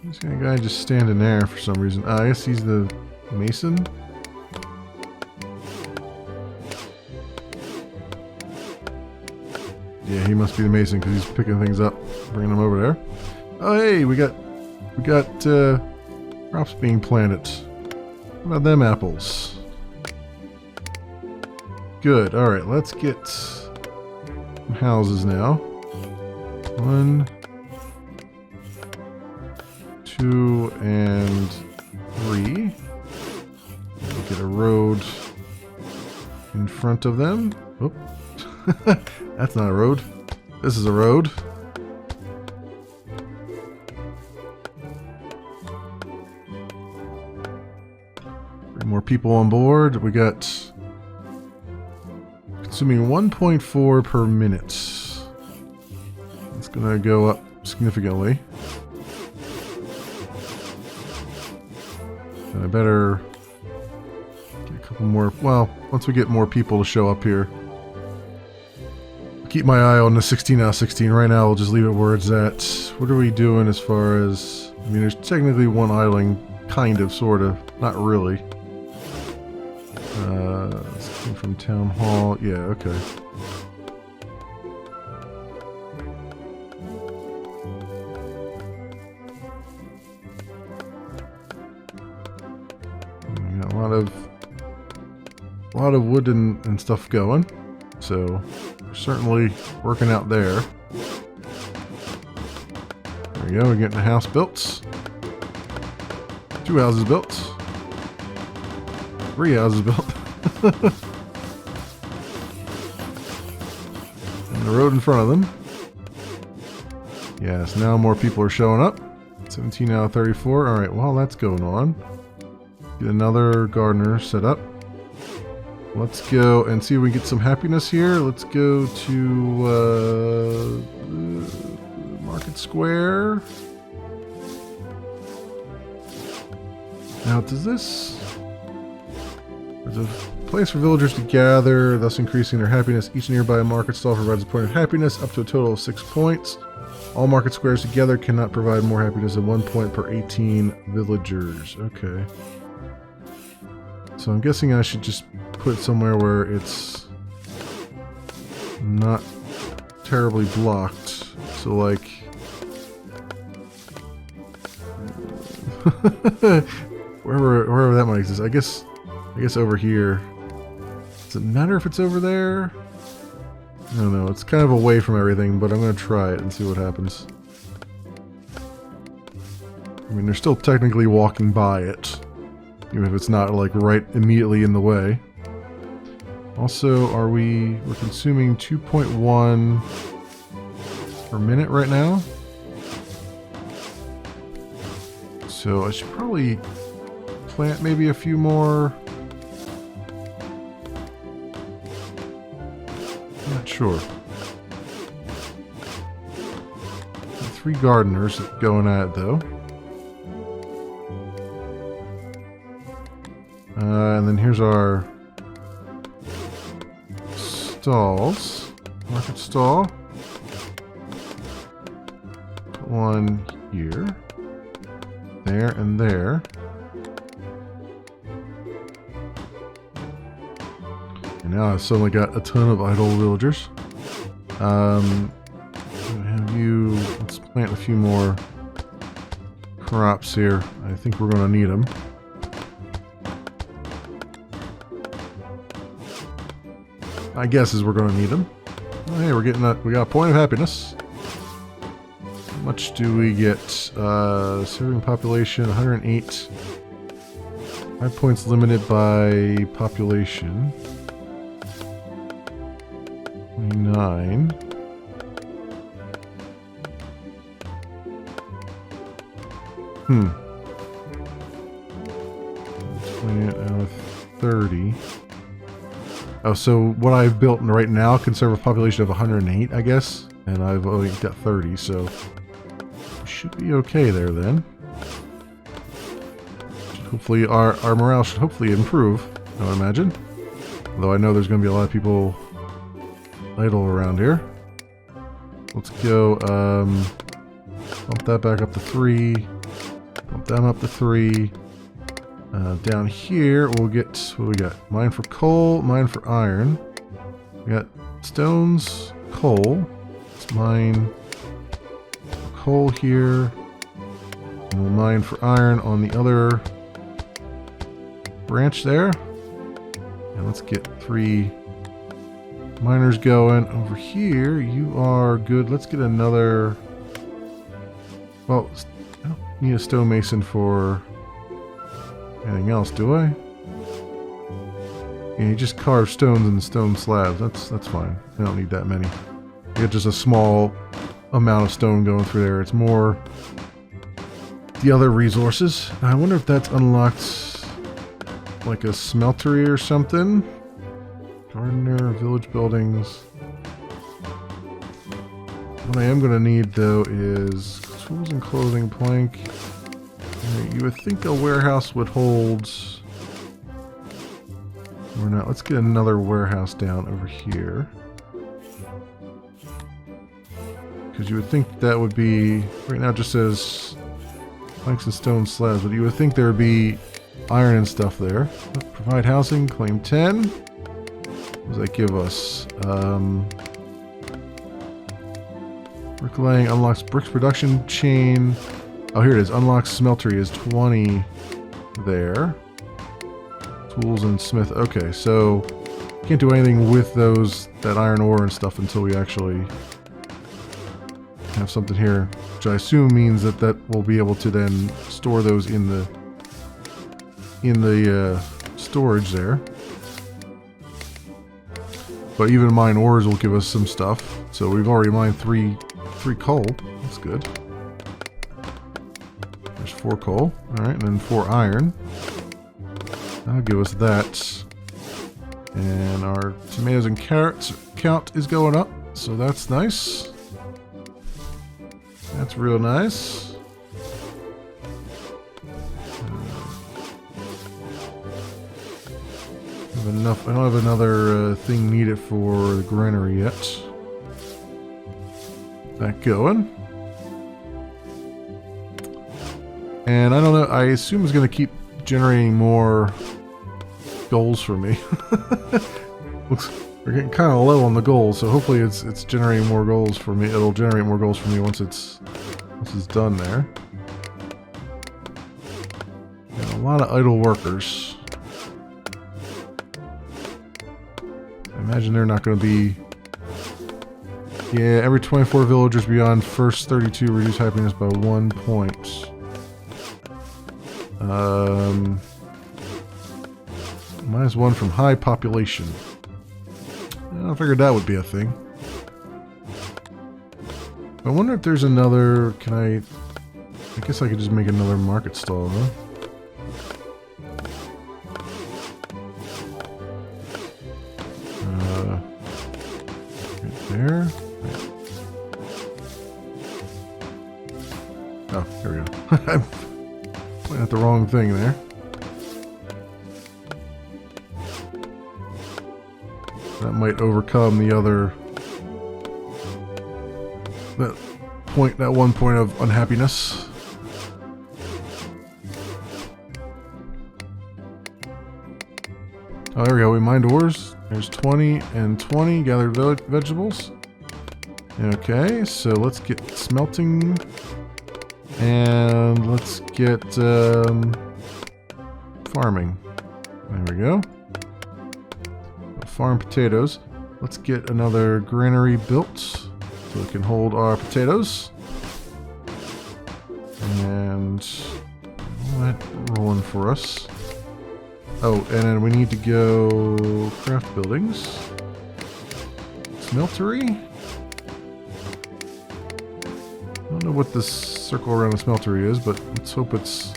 A: This guy just standing there for some reason. I guess he's the mason. Yeah, he must be the mason because he's picking things up, bringing them over there. Oh, hey, we got crops being planted. What about them apples? Good. All right, let's get some houses now. 1, 2, and 3. Get a road in front of them. Oh, that's not a road. This is a road. Bring more people on board. We got consuming 1.4 per minute. It's gonna go up significantly. I better get a couple more. Well, once we get more people to show up here, keep my eye on the 16 out of 16. Right now, we'll just leave it where it's at. What are we doing as far as? I mean, there's technically one idling, kind of, sort of, not really. This came from town hall. Yeah, okay. We got a lot of wood and stuff going, so we're certainly working out there. There we go. We're getting a house built. 2 houses built. 3 houses built. And the road in front of them. Yes, now more people are showing up. 17 out of 34. Alright, while that's going on, get another gardener set up. Let's go and see if we can get some happiness here. Let's go to Market Square. Now, does this... There's a place for villagers to gather, thus increasing their happiness. Each nearby market stall provides a point of happiness, up to a total of 6 points. All market squares together cannot provide more happiness than 1 point per 18 villagers. Okay. So I'm guessing I should just put it somewhere where it's not terribly blocked. So like... wherever that might exist. I guess over here. Does it matter if it's over there? I don't know. It's kind of away from everything, but I'm going to try it and see what happens. I mean, they're still technically walking by it, even if it's not like right immediately in the way. Also, we're consuming 2.1 per minute right now. So I should probably plant maybe a few more. Not sure. 3 gardeners going at it though. And then here's our stalls. Market stall. Put one here. There and there. And now I've suddenly got a ton of idle villagers. Let's plant a few more crops here. I think we're going to need them. My guess is we're going to need them. Oh, hey, we got a point of happiness. How much do we get? Serving population 108. 5 points limited by population. 29. Hmm. 28 out of 30. Oh, so what I've built right now can serve a population of 108, I guess. And I've only got 30, so should be okay there then. Hopefully our morale should hopefully improve, I would imagine. Although I know there's going to be a lot of people idle around here. Let's go bump that back up to 3. Bump them up to 3. Down here we'll get, what do we got? Mine for coal, mine for iron. We got stones, coal. Let's mine coal here. And we'll mine for iron on the other branch there. And let's get 3 miners going. Over here, you are good. Let's get another... Well, I don't need a stonemason for anything else, do I? Yeah, you just carve stones in the stone slabs. That's fine. I don't need that many. You get just a small amount of stone going through there. It's more the other resources. I wonder if that's unlocked like a smeltery or something. Gardener, village buildings. What I am going to need though is tools and clothing, plank. You would think a warehouse would hold... Or not. Let's get another warehouse down over here. Because you would think that would be... Right now it just says planks and stone slabs, but you would think there would be iron and stuff there. Provide housing, claim 10. What does that give us? Bricklaying unlocks bricks production chain. Oh, here it is. Unlocks smeltery is 20 there. Tools and smith. Okay, so can't do anything with that iron ore and stuff until we actually have something here, which I assume means that we'll be able to then store those in the storage there. But even mine ores will give us some stuff. So we've already mined three coal. That's good. There's 4 coal. Alright, and then 4 iron. That'll give us that. And our tomatoes and carrots count is going up. So that's nice. That's real nice. I don't have another thing needed for the granary yet. That going. And I don't know, I assume it's going to keep generating more goals for me. Looks we're getting kind of low on the goals, so hopefully it's generating more goals for me. It'll generate more goals for me once it's done there. And a lot of idle workers. I imagine they're not going to be... Yeah, every 24 villagers beyond first 32 reduce happiness by 1 point. -1 from high population. I figured that would be a thing. I wonder if there's another... I guess I could just make another market stall, huh? Right there. Oh, here we go. I'm pointing at the wrong thing there. That might overcome the other... that 1 point of unhappiness. Oh, there we go. We mined ores. There's 20 and 20 gathered vegetables. Okay, so let's get smelting. And let's get farming. There we go. Farm potatoes. Let's get another granary built so we can hold our potatoes. And all that rolling for us. Oh, and then we need to go craft buildings. Smeltery? I don't know what this circle around the smeltery is, but let's hope it's...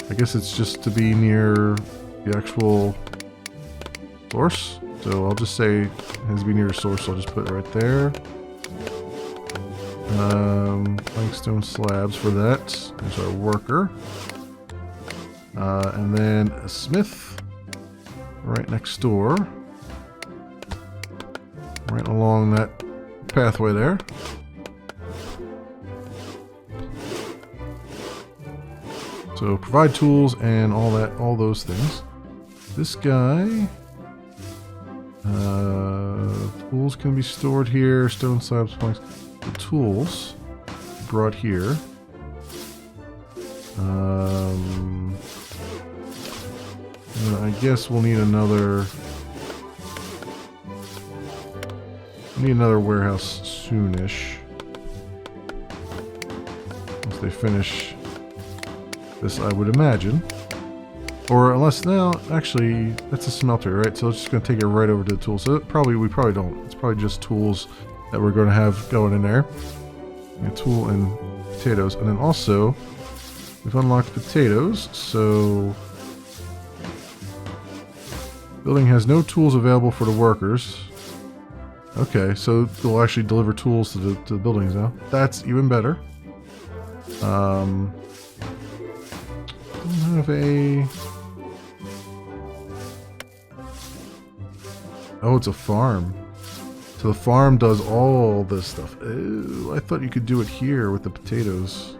A: I guess it's just to be near the actual source. So I'll just say it has to be near the source, so I'll just put it right there. Plankstone slabs for that. There's our worker. And then a smith right next door. Right along that pathway there. So provide tools and all those things. This guy, tools can be stored here. Stone slabs, planks. The tools brought here. I guess we'll need another. Warehouse soonish. Once they finish this, I would imagine. Or unless now, actually, that's a smelter, right? So it's just going to take it right over to the tools. So we probably don't. It's probably just tools that we're going to have going in there. A tool and potatoes, and then also we've unlocked potatoes. So building has no tools available for the workers. Okay, so they'll actually deliver tools to the buildings now. That's even better. Don't have a... Oh, it's a farm. So the farm does all this stuff. Ew, I thought you could do it here with the potatoes.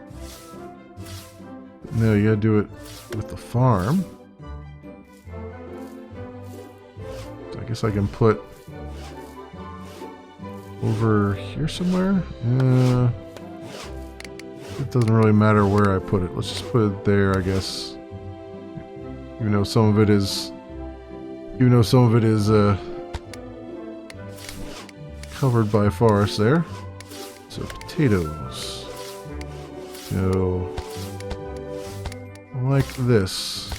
A: No, you gotta do it with the farm. So I guess I can put over here somewhere. It doesn't really matter where I put it. Let's just put it there, I guess. Even though some of it is covered by forest there. So potatoes. Go like this.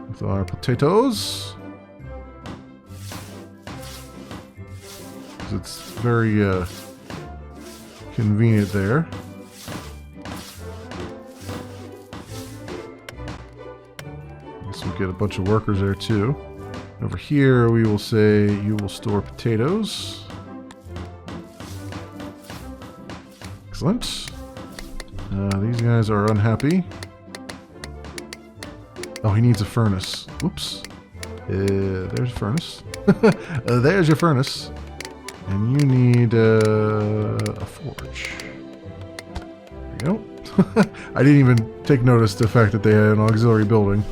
A: With our potatoes. It's very convenient there. So we get a bunch of workers there too. Over here we will say you will store potatoes. Excellent. These guys are unhappy. Oh, he needs a furnace. Oops. There's a furnace. There's your furnace. And you need a forge. There you go. I didn't even take notice of the fact that they had an auxiliary building.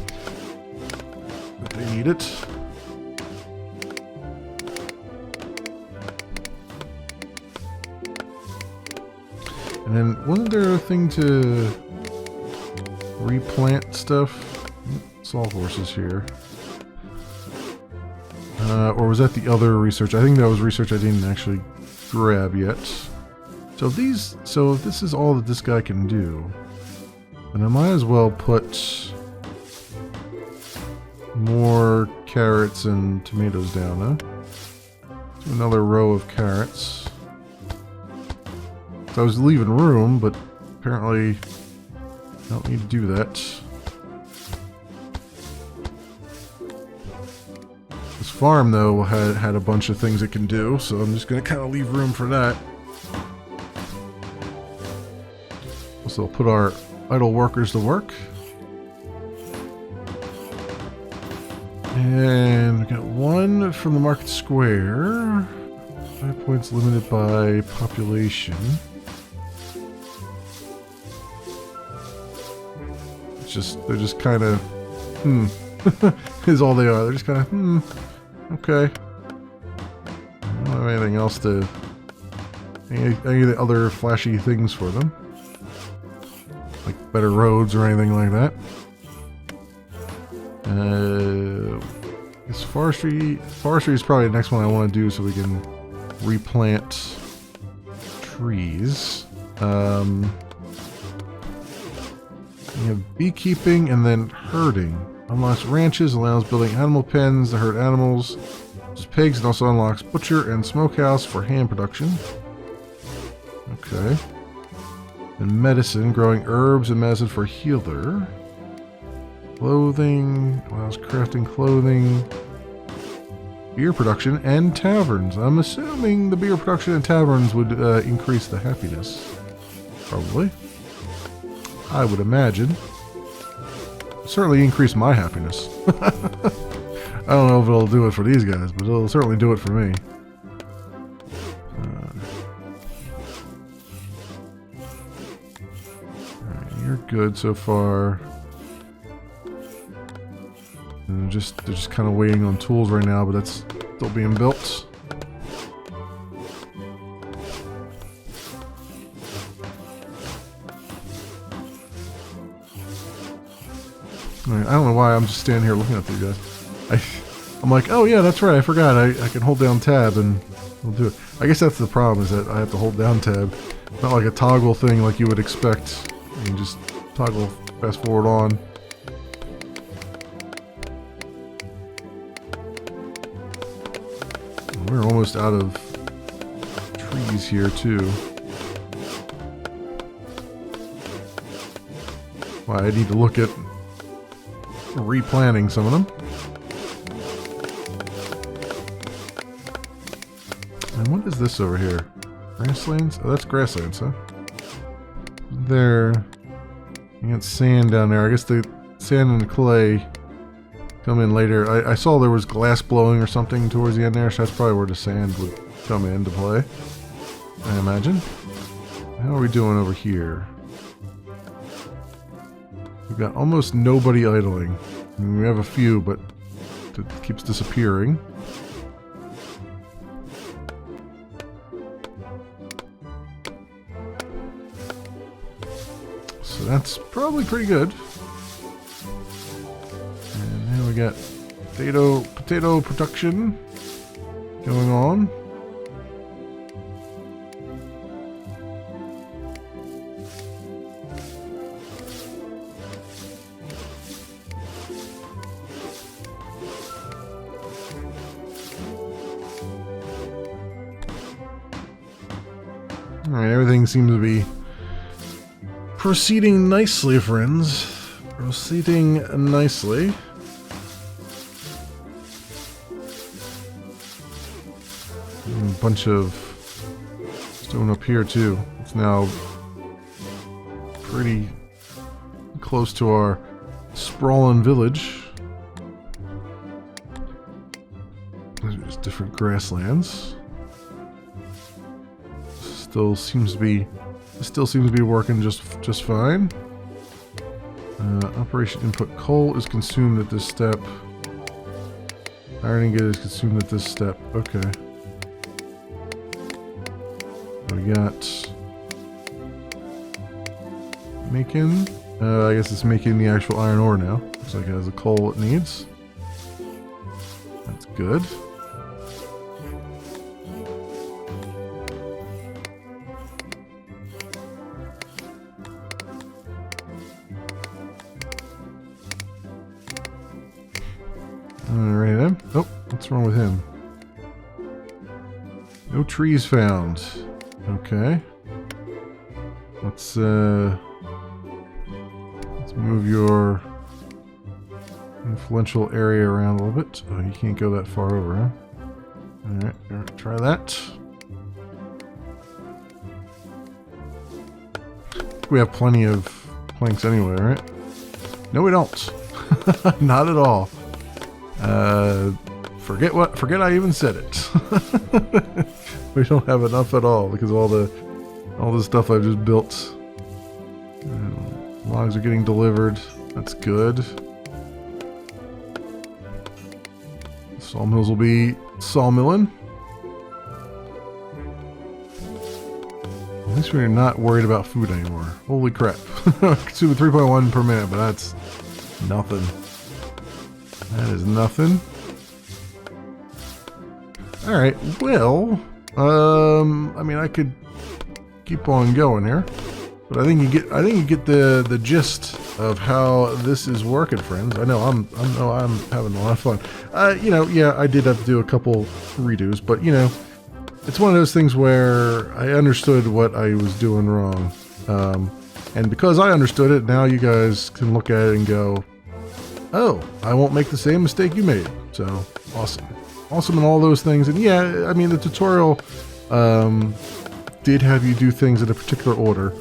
A: But they need it. And then, wasn't there a thing to replant stuff? Sawhorses here. Or was that the other research? I think that was research I didn't actually grab yet. So if this is all that this guy can do, then I might as well put more carrots and tomatoes down, huh? So another row of carrots. So I was leaving room, but apparently I don't need to do that. This farm, though, had a bunch of things it can do, so I'm just going to kind of leave room for that. So we'll put our idle workers to work. And we got one from the market square. 5 points limited by population. They're just kind of, is all they are. They're just kind of, okay. I don't have anything else to, any of the other flashy things for them. Like better roads or anything like that. Is forestry is probably the next one I want to do so we can replant trees. We have beekeeping and then herding. Unlocks ranches, allows building animal pens to herd animals. There's pigs, and also unlocks butcher and smokehouse for ham production. Okay. And medicine, growing herbs and medicine for healer. Clothing, allows crafting clothing. Beer production and taverns. I'm assuming the beer production and taverns would increase the happiness. Probably. I would imagine. Certainly increase my happiness. I don't know if it'll do it for these guys, but it'll certainly do it for me. Alright, you're good so far. And they're just kind of waiting on tools right now, but that's still being built. Alright, I don't know why I'm just standing here looking at these guys. I'm like, oh yeah, that's right, I forgot. I can hold down tab and we'll do it. I guess that's the problem, is that I have to hold down tab. Not like a toggle thing like you would expect. You can just toggle fast forward on. We're almost out of trees here too. Well, I need to look at replanting some of them. And what is this over here? Grasslands? Oh, that's grasslands, huh? There. You got sand down there. I guess the sand and the clay come in later. I saw there was glass blowing or something towards the end there, so that's probably where the sand would come into play, I imagine. How are we doing over here? We've got almost nobody idling. I mean, we have a few, but it keeps disappearing. So that's probably pretty good. And now we got potato production going on. Alright, everything seems to be proceeding nicely, friends. Proceeding nicely. And a bunch of stone up here, too. It's now pretty close to our sprawling village. There's different grasslands. Still seems to be working just fine. Operation input coal is consumed at this step. Iron ingot is consumed at this step. Okay. We got making. I guess it's making the actual iron ore now. Looks like it has the coal it needs. That's good. Alright then. Oh, what's wrong with him? No trees found. Okay. Let's move your influential area around a little bit. Oh, you can't go that far over, huh? Alright, try that. We have plenty of planks anyway, right? No, we don't. Not at all. Forget I even said it. We don't have enough at all because of all the stuff I've just built. Logs are getting delivered. That's good. Sawmills will be sawmilling. At least we're not worried about food anymore. Holy crap. Consuming 3.1 per minute, but that's nothing. That is nothing. Alright, well, I mean, I could keep on going here. But I think you get the gist of how this is working, friends. I know I'm having a lot of fun. You know, yeah, I did have to do a couple redos, but you know, it's one of those things where I understood what I was doing wrong. And because I understood it, now you guys can look at it and go, oh, I won't make the same mistake you made. So awesome. Awesome and all those things. And yeah, I mean, the tutorial did have you do things in a particular order.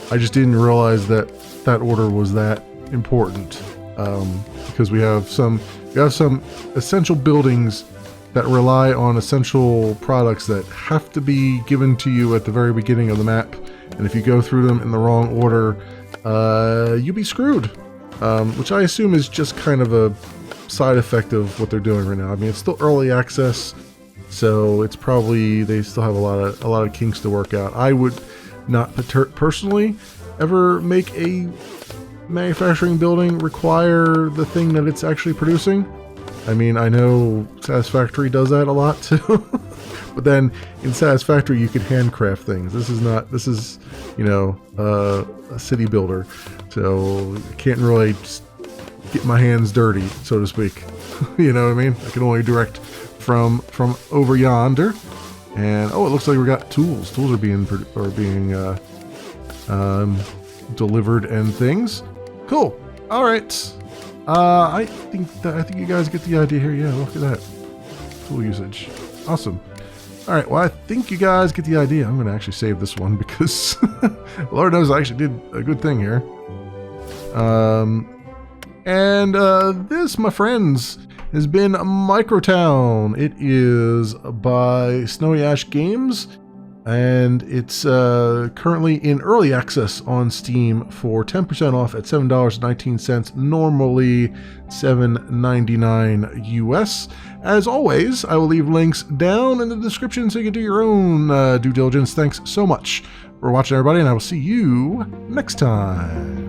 A: I just didn't realize that that order was that important, because we have some essential buildings that rely on essential products that have to be given to you at the very beginning of the map, and if you go through them in the wrong order, you'll be screwed, which I assume is just kind of a side effect of what they're doing right now. I mean, it's still early access, so it's probably, they still have a lot of kinks to work out. I would not personally ever make a manufacturing building require the thing that it's actually producing. I mean, I know Satisfactory does that a lot too, but then in Satisfactory you can handcraft things. This is, you know, a city builder, so I can't really just get my hands dirty, so to speak. You know what I mean? I can only direct from over yonder. And oh, it looks like we got tools. Tools are being delivered and things. Cool. All right. I think you guys get the idea here. Yeah, look at that. Tool usage. Awesome. All right. Well, I think you guys get the idea. I'm going to actually save this one because Lord knows I actually did a good thing here. This, my friends, has been MicroTown. It is by Snowy Ash Games, and it's currently in early access on Steam for 10% off at $7.19, normally $7.99 US. As always, I will leave links down in the description so you can do your own due diligence. Thanks so much for watching, everybody, and I will see you next time.